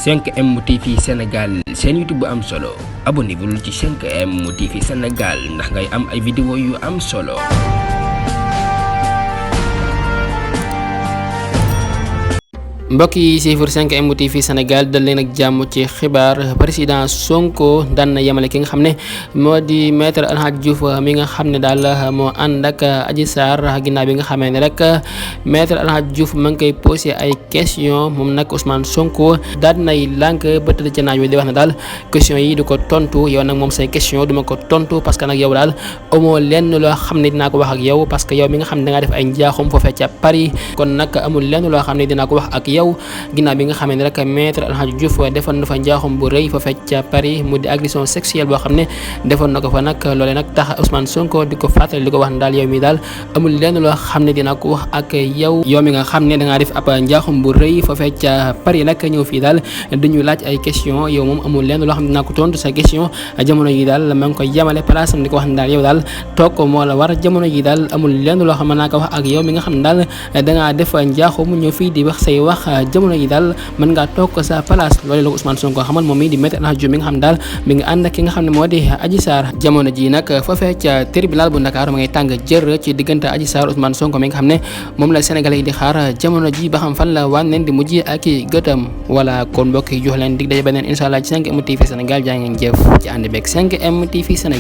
5M TV Sénégal seen YouTube bu am solo abonnez-vous ci 5M TV Sénégal ndax ngay am ay vidéo yu am solo. mbokk yi siifur 5M TV Sénégal dal leen ak jàmm ci xibaar président Sonko daan na yemale ki nga xam ne moo di maître El Hadji Diouf mi nga xam ne daal moo ànd ak Adji Sarr ginnaaw bi nga xamee ne rek maître El Hadji Diouf ma ngi koy posé ay question moom nag Ousmane Sonko daal nay lànk ba tëdd ca naaj wi di wax ne daal question yi du ko tontu yow nag moom say question duma ko tontu parce que nag yow daal amoo lenn loo xam ne dinaa ko wax ak yow parce que yow mi nga xam ne dangaa def ay njaaxum foofee ca Paris kon nag amul lenn loo xam ne dinaa ko wax ak yow ginnaaw bi nga xamee ne rek maître El Hadji Diouf defoon na fa njaaxum bu rëy fa fecc ca Paris mu di agression sexuelle boo xam ne defoon na ko fa nag loolee nag tax Ousmane Sonko di ko fàttali di ko wax ne daal yow mi daal amul lenn loo xam ne dina ko wax ak yow mi nga xam ne dangaa def ab njaaxum bu rëy fa fecc ca Paris nag ñëw fii daal dañu laaj ay question yow moom amul lenn loo xam ne dinaa ko tontu sa question jamono yi daal ma ngi koy yemale place am di ko wax ne daal yow daal toog ko moo la war jamono yi daal amul lenn loo xam ne naa ko wax ak yow mi nga xam ne daal dangaa def njaaxum ñëw fii di wax say wax jamono yi daal mën ngaa toog sa place loolu la ko Ousmane Sonko xamal moom mi di maître El Hadji Diouf mi nga xam ne daal mi ngi ànd ak ki nga xam ne moo di Adji Sarr jamono ji nag foofee ca tribunal bu Dakar ma ngay tàng jër ci diggante Adji Sarr Ousmane Sonko mi nga xam ne moom la Sénégalais yi di xaar jamono ji ba xam fan la wànneen di mujj ak i gëtam wala kon mbokk yi jox leen dig daje beneen incha allah ci 5M TV Sénégal jaa ngeen jëf ci ànd beeg 5M TV Sénégal.